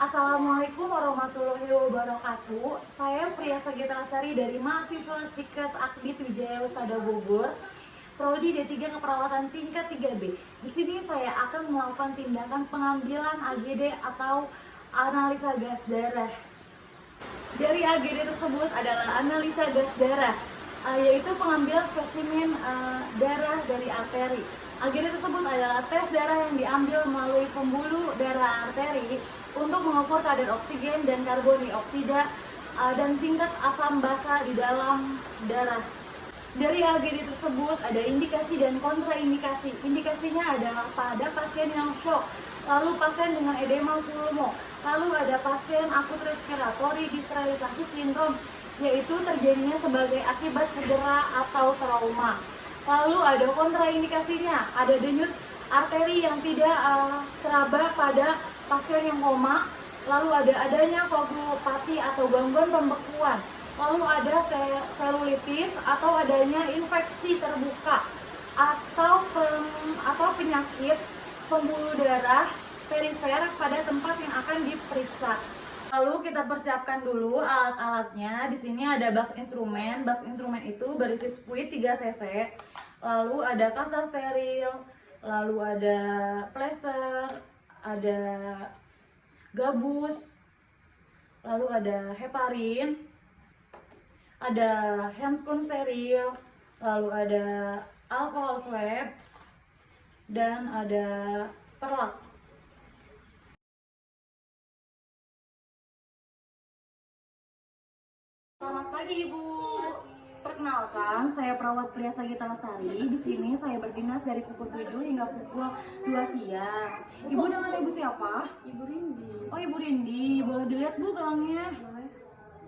Assalamualaikum warahmatullahi wabarakatuh. Saya Priya Sagita Lestari dari mahasiswa Stikes Akbit Wijaya Usada Bogor, Prodi D3 Keperawatan tingkat 3B. Di sini saya akan melakukan tindakan pengambilan AGD atau analisa gas darah. Dari AGD tersebut adalah analisa gas darah, yaitu pengambilan spesimen darah dari arteri. AGD tersebut adalah tes darah yang diambil melalui pembuluh darah arteri untuk mengukur kadar oksigen dan karbon dioksida dan tingkat asam basa di dalam darah. Dari AGD tersebut ada indikasi dan kontraindikasi. Indikasinya adalah pada pasien yang shock, lalu pasien dengan edema pulmo, lalu ada pasien akut respiratory distralisasi sindrom, yaitu terjadinya sebagai akibat cedera atau trauma. Lalu ada kontraindikasinya, ada denyut arteri yang tidak teraba pada pasien yang koma, lalu ada adanya koagulopati atau gangguan pembekuan, lalu ada selulitis atau adanya infeksi terbuka atau penyakit pembuluh darah perifer pada tempat yang akan diperiksa. Lalu kita persiapkan dulu alat-alatnya. Di sini ada box instrumen. Box instrumen itu berisi spuit 3 cc. Lalu ada kasa steril, lalu ada plester, ada gabus, lalu ada heparin, ada handscoon steril, lalu ada alkohol swab, dan ada perlak. Selamat pagi Ibu. Perkenalkan, saya perawat Priya Sagita Lestari. Di sini saya berdinas dari pukul 7 hingga pukul 2 siang. Ibu dengan Ibu siapa? Ibu Rindi. Oh, Ibu Rindi. Boleh dilihat Bu gelangnya? Boleh.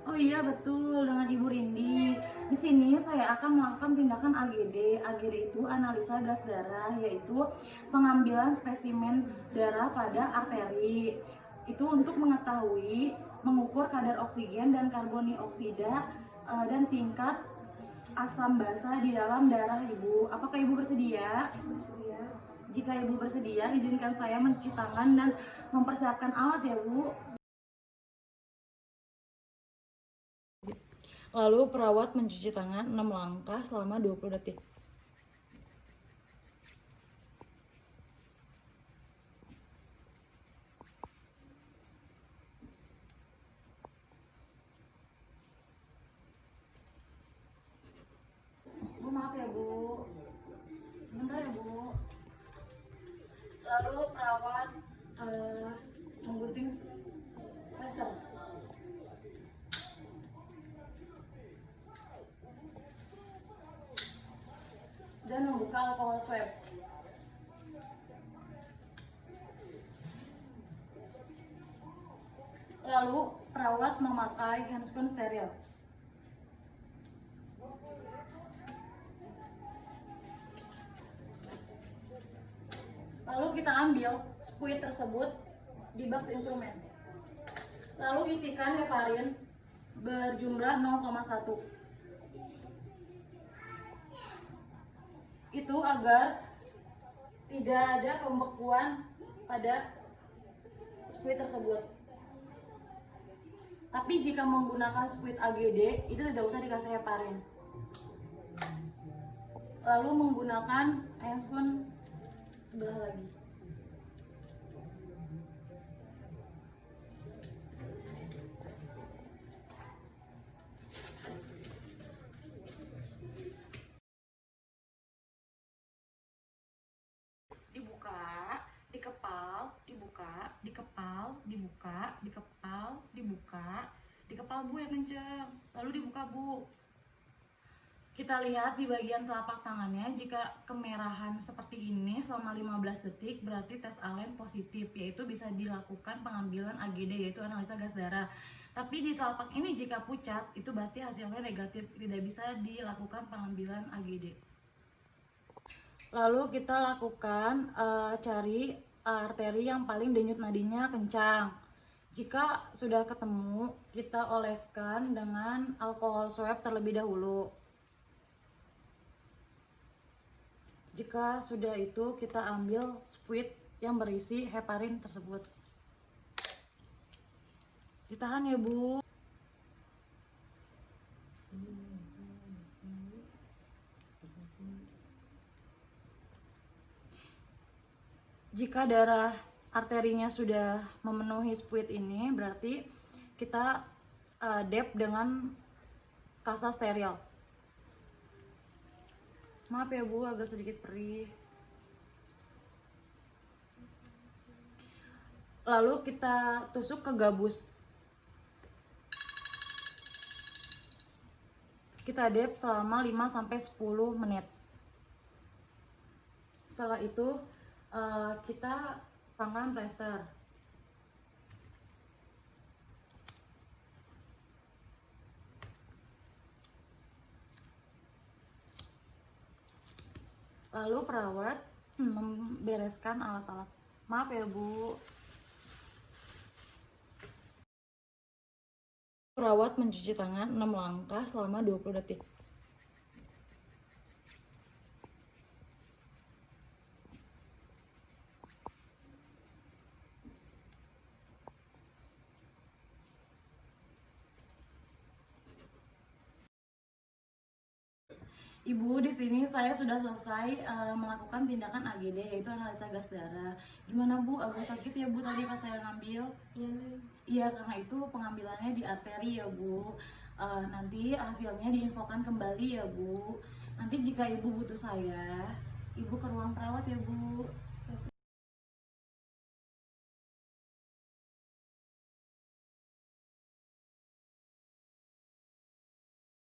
Oh iya, betul, dengan Ibu Rindi. Di sini saya akan melakukan tindakan AGD. AGD itu analisa gas darah, yaitu pengambilan spesimen darah pada arteri. Itu untuk mengetahui, mengukur kadar oksigen dan karbon dioksida dan tingkat asam basa di dalam darah Ibu. Apakah Ibu bersedia? Bersedia. Jika Ibu bersedia, izinkan saya mencuci tangan dan mempersiapkan alat ya Bu. Lalu perawat mencuci tangan 6 langkah selama 20 detik. Bu, maaf ya Bu. Sebentar ya Bu. Lalu perawat menggunting laser dan membuka alkohol swab. Lalu perawat memakai handscoon steril. Lalu kita ambil spuit tersebut di box instrumen. Lalu isikan heparin berjumlah 0,1. Itu agar tidak ada pembekuan pada spuit tersebut. Tapi jika menggunakan spuit AGD, itu tidak usah dikasih heparin. Lalu menggunakan handscoon sebelah lagi. Dibuka, dikepal, dibuka, dikepal, dibuka, dikepal, dibuka, dikepal Bu yang kenceng. Lalu dibuka Bu. Kita lihat di bagian telapak tangannya, jika kemerahan seperti ini selama 15 detik berarti tes alen positif, yaitu bisa dilakukan pengambilan AGD, yaitu analisa gas darah. Tapi di telapak ini jika pucat, itu berarti hasilnya negatif, tidak bisa dilakukan pengambilan AGD. Lalu kita lakukan cari arteri yang paling denyut nadinya kencang. Jika sudah ketemu, kita oleskan dengan alkohol swab terlebih dahulu. Jika sudah itu, kita ambil spuit yang berisi heparin tersebut. Ditahan ya Bu. Jika darah arterinya sudah memenuhi spuit ini, berarti kita dep dengan kasa steril. Maaf ya Bu, agak sedikit perih. Lalu kita tusuk ke gabus. Kita dep selama 5-10 menit. Setelah itu kita pasangkan plester. Lalu perawat membereskan alat-alat. Maaf ya Bu. Perawat mencuci tangan 6 langkah selama 20 detik. Ibu, di sini saya sudah selesai melakukan tindakan AGD, yaitu analisa gas darah. Gimana Bu? Agak sakit ya Bu tadi pas saya ngambil? Iya, karena itu pengambilannya di arteri ya Bu. Nanti hasilnya diinfokan kembali ya Bu. Nanti jika Ibu butuh saya, Ibu ke ruang perawat ya Bu.